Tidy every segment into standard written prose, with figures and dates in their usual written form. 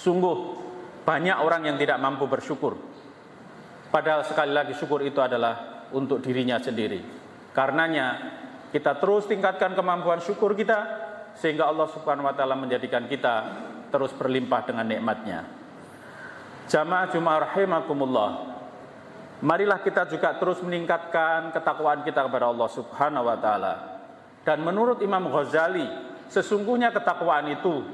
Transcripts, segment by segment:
Sungguh banyak orang yang tidak mampu bersyukur. Padahal sekali lagi syukur itu adalah untuk dirinya sendiri. Karenanya kita terus tingkatkan kemampuan syukur kita, sehingga Allah Subhanahu wa taala menjadikan kita terus berlimpah dengan nikmat-Nya. Jamaah Jumat rahimakumullah, marilah kita juga terus meningkatkan ketakwaan kita kepada Allah Subhanahu wa taala. Dan menurut Imam Ghazali, sesungguhnya ketakwaan itu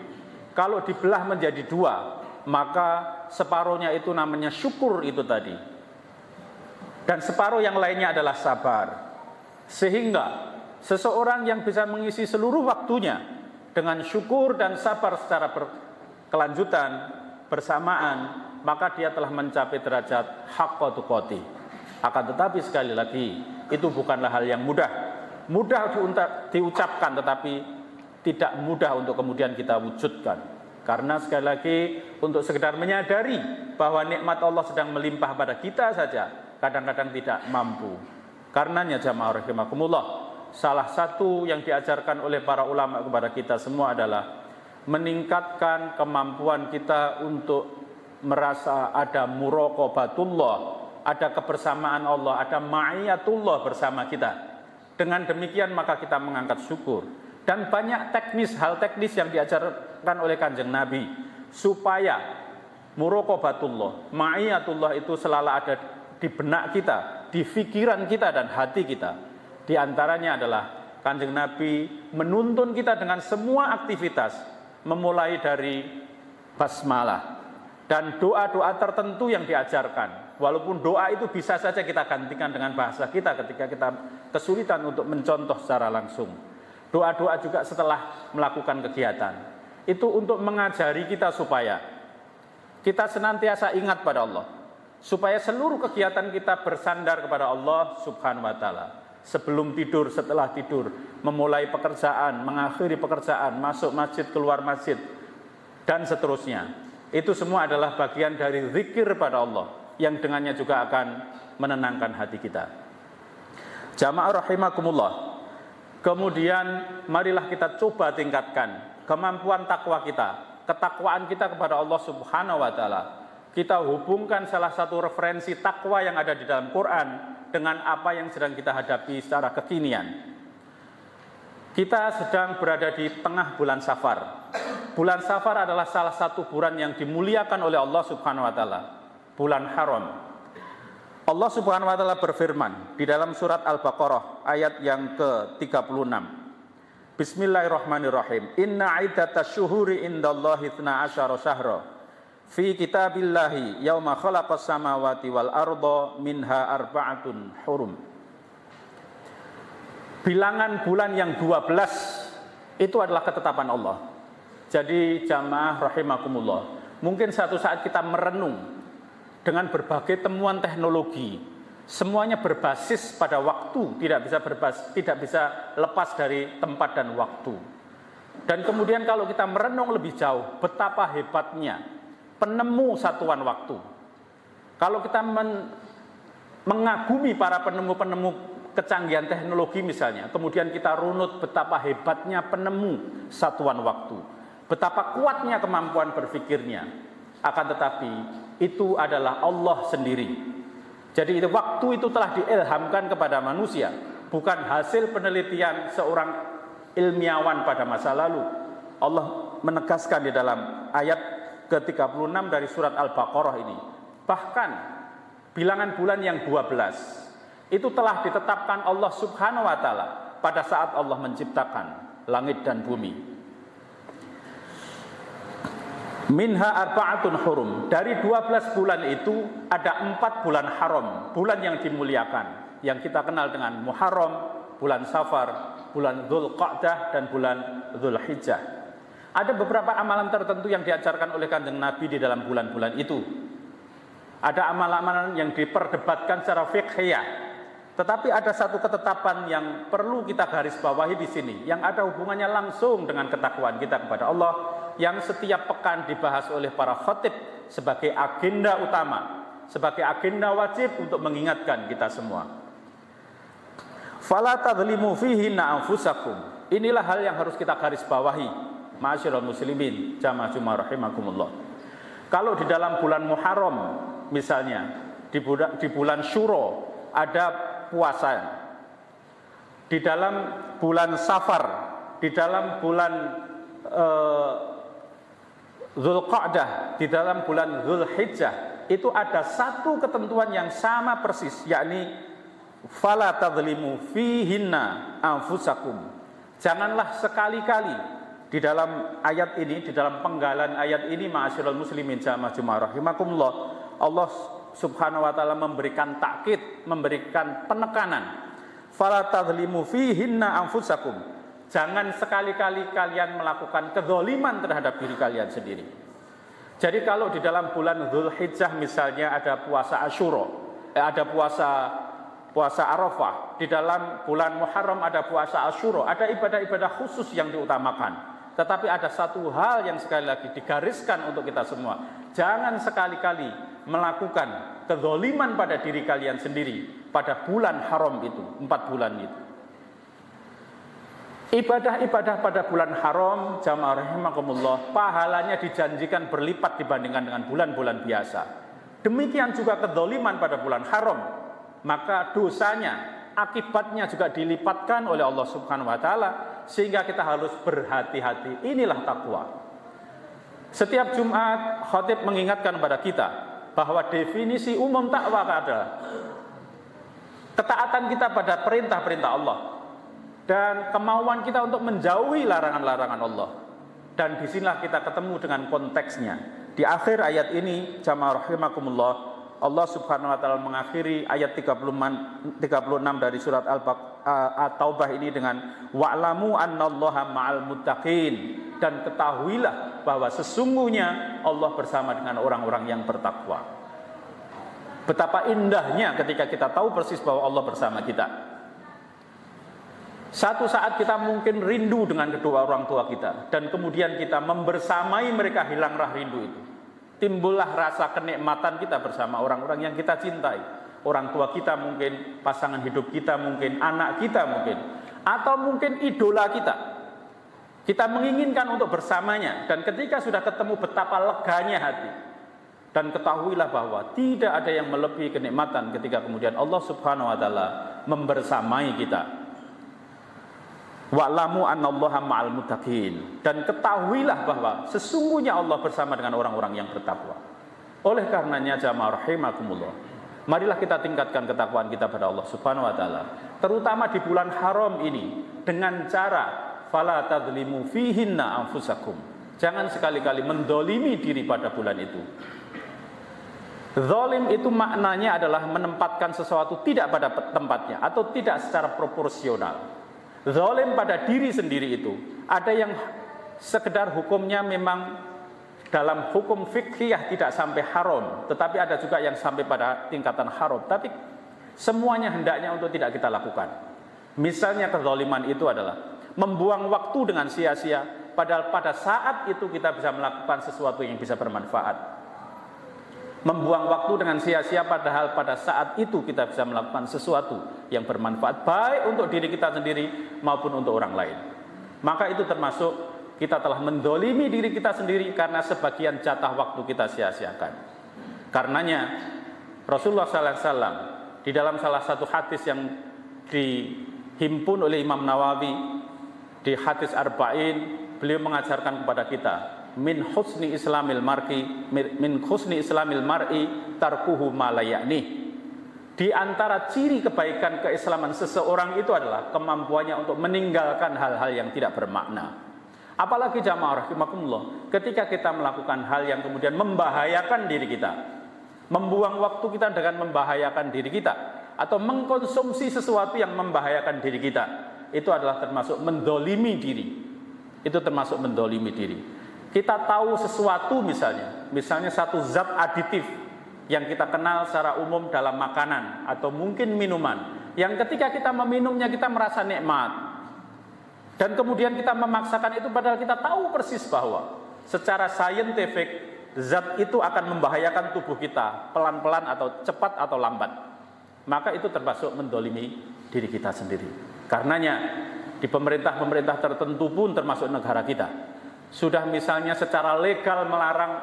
kalau dibelah menjadi dua, maka separuhnya itu namanya syukur itu tadi, dan separuh yang lainnya adalah sabar. Sehingga seseorang yang bisa mengisi seluruh waktunya dengan syukur dan sabar secara berkelanjutan bersamaan, maka dia telah mencapai derajat haqqa tuqati. Akan tetapi sekali lagi, itu bukanlah hal yang mudah. Mudah diucapkan, tetapi tidak mudah untuk kemudian kita wujudkan. Karena sekali lagi, untuk sekedar menyadari bahwa nikmat Allah sedang melimpah pada kita saja, kadang-kadang tidak mampu. Karenanya jamaah rahimakumullah, salah satu yang diajarkan oleh para ulama kepada kita semua adalah meningkatkan kemampuan kita untuk merasa ada muraqabatullah, ada kebersamaan Allah, ada ma'iyatullah bersama kita. Dengan demikian maka kita mengangkat syukur. Dan banyak hal teknis yang diajarkan oleh Kanjeng Nabi supaya muraqabatullah, ma'iyatullah itu selalu ada di benak kita, di pikiran kita dan hati kita. Di antaranya adalah Kanjeng Nabi menuntun kita dengan semua aktivitas, memulai dari basmalah dan doa-doa tertentu yang diajarkan. Walaupun doa itu bisa saja kita gantikan dengan bahasa kita ketika kita kesulitan untuk mencontoh secara langsung. Doa-doa juga setelah melakukan kegiatan. Itu untuk mengajari kita supaya kita senantiasa ingat pada Allah, supaya seluruh kegiatan kita bersandar kepada Allah Subhanahu wa taala. Sebelum tidur, setelah tidur, memulai pekerjaan, mengakhiri pekerjaan, masuk masjid, keluar masjid, dan seterusnya. Itu semua adalah bagian dari zikir pada Allah, yang dengannya juga akan menenangkan hati kita. Jamaah rahimakumullah, kemudian marilah kita coba tingkatkan kemampuan takwa kita, ketakwaan kita kepada Allah Subhanahu wa taala. Kita hubungkan salah satu referensi takwa yang ada di dalam Quran dengan apa yang sedang kita hadapi secara kekinian. Kita sedang berada di tengah bulan Safar. Bulan Safar adalah salah satu bulan yang dimuliakan oleh Allah Subhanahu wa taala, bulan haram. Allah Subhanahu wa taala berfirman di dalam surat Al-Baqarah ayat yang ke-36. Bismillahirrahmanirrahim. Inna iddatash syuhuri indallahi 12 syahra fi kitabillahi yauma khalaqas samawati wal arda minha arba'atun hurum. Bilangan bulan yang 12 itu adalah ketetapan Allah. Jadi jamaah rahimakumullah, mungkin satu saat kita merenung dengan berbagai temuan teknologi, semuanya berbasis pada waktu, tidak bisa lepas dari tempat dan waktu. Dan kemudian kalau kita merenung lebih jauh, betapa hebatnya penemu satuan waktu. Kalau kita mengagumi para penemu-penemu kecanggihan teknologi misalnya, kemudian kita runut betapa hebatnya penemu satuan waktu, betapa kuatnya kemampuan berpikirnya. Akan tetapi itu adalah Allah sendiri. Jadi waktu itu telah diilhamkan kepada manusia, bukan hasil penelitian seorang ilmiawan pada masa lalu. Allah menegaskan di dalam ayat ke-36 dari surat Al-Baqarah ini. Bahkan bilangan bulan yang 12 itu telah ditetapkan Allah Subhanahu wa taala pada saat Allah menciptakan langit dan bumi. Minha arba'atun hurum. Dari 12 bulan itu ada 4 bulan haram, bulan yang dimuliakan, yang kita kenal dengan Muharram, bulan Safar, bulan Dzulqa'dah, dan bulan Dzulhijjah. Ada beberapa amalan tertentu yang diajarkan oleh Kanjeng Nabi di dalam bulan-bulan itu. Ada amalan-amalan yang diperdebatkan secara fiqhiyah, tetapi ada satu ketetapan yang perlu kita garis bawahi di sini, yang ada hubungannya langsung dengan ketakwaan kita kepada Allah, yang setiap pekan dibahas oleh para khatib sebagai agenda utama, sebagai agenda wajib untuk mengingatkan kita semua. Fala tadzlimu fihinna anfusakum. Inilah hal yang harus kita garis bawahi, ma'asyiral muslimin, jamaah Jumat rahimakumullah. Kalau di dalam bulan Muharram misalnya, di bulan Syuro ada puasa. Di dalam bulan Safar, di dalam bulan Dzulqa'dah, di dalam bulan Dzulhijjah, itu ada satu ketentuan yang sama persis, yakni fala tadzlimu fihinna anfusakum. Janganlah sekali-kali di dalam ayat ini, di dalam penggalan ayat ini, ma'asyiral muslimin jamaah Jumat rahimakumullah, Allah Subhanahu wa taala memberikan takkid, memberikan penekanan. Fala tadzlimu fihinna anfusakum. Jangan sekali-kali kalian melakukan kezaliman terhadap diri kalian sendiri. Jadi kalau di dalam bulan Dzulhijjah misalnya ada puasa Asyura, ada puasa Arafah, di dalam bulan Muharram ada puasa Asyura, ada ibadah-ibadah khusus yang diutamakan. Tetapi ada satu hal yang sekali lagi digariskan untuk kita semua. Jangan sekali-kali melakukan kezaliman pada diri kalian sendiri pada bulan haram itu, 4 bulan itu. Ibadah-ibadah pada bulan haram, jamaah rahimakumullah, pahalanya dijanjikan berlipat dibandingkan dengan bulan-bulan biasa. Demikian juga kezaliman pada bulan haram, maka dosanya, akibatnya juga dilipatkan oleh Allah Subhanahu wa taala, sehingga kita harus berhati-hati. Inilah takwa. Setiap Jumat khatib mengingatkan kepada kita bahwa definisi umum takwa adalah ketaatan kita pada perintah-perintah Allah dan kemauan kita untuk menjauhi larangan-larangan Allah. Dan disinilah kita ketemu dengan konteksnya. Di akhir ayat ini, jamaah rahimakumullah, Allah Subhanahu wa taala mengakhiri ayat 36 dari surat At-Taubah ini dengan wa'lamu annallaha ma'al muttaqin, dan ketahuilah bahwa sesungguhnya Allah bersama dengan orang-orang yang bertakwa. Betapa indahnya ketika kita tahu persis bahwa Allah bersama kita. Satu saat kita mungkin rindu dengan kedua orang tua kita, dan kemudian kita membersamai mereka, hilanglah rindu itu. Timbullah rasa kenikmatan kita bersama orang-orang yang kita cintai. Orang tua kita mungkin, pasangan hidup kita mungkin, anak kita mungkin, atau mungkin idola kita. Kita menginginkan untuk bersamanya, dan ketika sudah ketemu betapa leganya hati. Dan ketahuilah bahwa tidak ada yang melebihi kenikmatan ketika kemudian Allah Subhanahu wa taala membersamai kita. Wa'lamu annallaha ma'al muttaqin, dan ketahuilah bahwa sesungguhnya Allah bersama dengan orang-orang yang bertakwa. Oleh karenanya jamaah rahimakumullah, marilah kita tingkatkan ketakwaan kita pada Allah Subhanahu wa taala, terutama di bulan haram ini, dengan cara fala tadzlimu fihinna anfusakum. Jangan sekali-kali mendolimi diri pada bulan itu. Zalim itu maknanya adalah menempatkan sesuatu tidak pada tempatnya atau tidak secara proporsional. Zalim pada diri sendiri itu ada yang sekedar hukumnya memang dalam hukum fiqhiyah tidak sampai haram, tetapi ada juga yang sampai pada tingkatan haram, tapi semuanya hendaknya untuk tidak kita lakukan. Misalnya kezaliman itu adalah membuang waktu dengan sia-sia, padahal pada saat itu kita bisa melakukan sesuatu yang bisa bermanfaat. Membuang waktu dengan sia-sia padahal pada saat itu kita bisa melakukan sesuatu yang bermanfaat baik untuk diri kita sendiri maupun untuk orang lain. Maka itu termasuk kita telah mendolimi diri kita sendiri karena sebagian jatah waktu kita sia-siakan. Karenanya Rasulullah SAW di dalam salah satu hadis yang dihimpun oleh Imam Nawawi di hadis Arba'in, beliau mengajarkan kepada kita, min husni islamil mar'i tarkuhu ma la ya'ni. Di antara ciri kebaikan keislaman seseorang itu adalah kemampuannya untuk meninggalkan hal-hal yang tidak bermakna. Apalagi jamaah rahimakumullah, ketika kita melakukan hal yang kemudian membahayakan diri kita, membuang waktu kita dengan membahayakan diri kita, atau mengkonsumsi sesuatu yang membahayakan diri kita, itu adalah termasuk mendolimi diri. Itu termasuk mendolimi diri. Kita tahu sesuatu misalnya satu zat aditif yang kita kenal secara umum dalam makanan atau mungkin minuman, yang ketika kita meminumnya kita merasa nikmat, dan kemudian kita memaksakan itu padahal kita tahu persis bahwa secara saintifik zat itu akan membahayakan tubuh kita pelan-pelan atau cepat atau lambat, maka itu termasuk mendolimi diri kita sendiri. Karenanya di pemerintah-pemerintah tertentu pun termasuk negara kita sudah misalnya secara legal melarang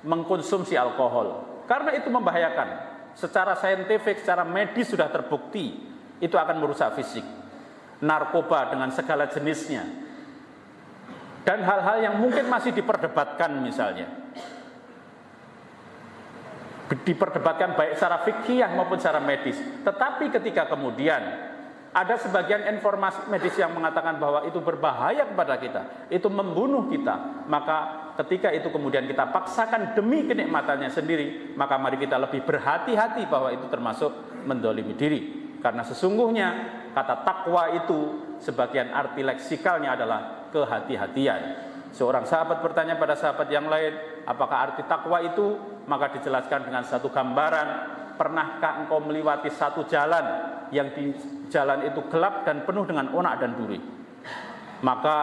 mengkonsumsi alkohol, karena itu membahayakan. Secara saintifik, secara medis sudah terbukti itu akan merusak fisik. Narkoba dengan segala jenisnya, dan hal-hal yang mungkin masih diperdebatkan, misalnya diperdebatkan baik secara fikih maupun secara medis. Tetapi ketika kemudian ada sebagian informasi medis yang mengatakan bahwa itu berbahaya kepada kita, itu membunuh kita, maka ketika itu kemudian kita paksakan demi kenikmatannya sendiri, maka mari kita lebih berhati-hati bahwa itu termasuk mendolimi diri. Karena sesungguhnya kata takwa itu sebagian arti leksikalnya adalah kehati-hatian. Seorang sahabat bertanya pada sahabat yang lain, apakah arti takwa itu? Maka dijelaskan dengan satu gambaran, pernahkah engkau melewati satu jalan yang di jalan itu gelap dan penuh dengan onak dan duri? Maka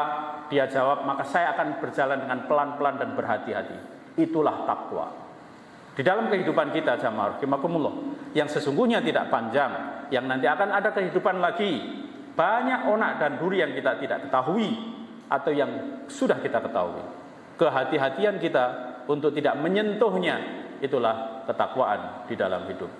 dia jawab, maka saya akan berjalan dengan pelan-pelan dan berhati-hati. Itulah takwa. Di dalam kehidupan kita, jamaah rahimakumullah, yang sesungguhnya tidak panjang, yang nanti akan ada kehidupan lagi, banyak onak dan duri yang kita tidak ketahui atau yang sudah kita ketahui. Kehati-hatian kita untuk tidak menyentuhnya, itulah ketakwaan di dalam hidup.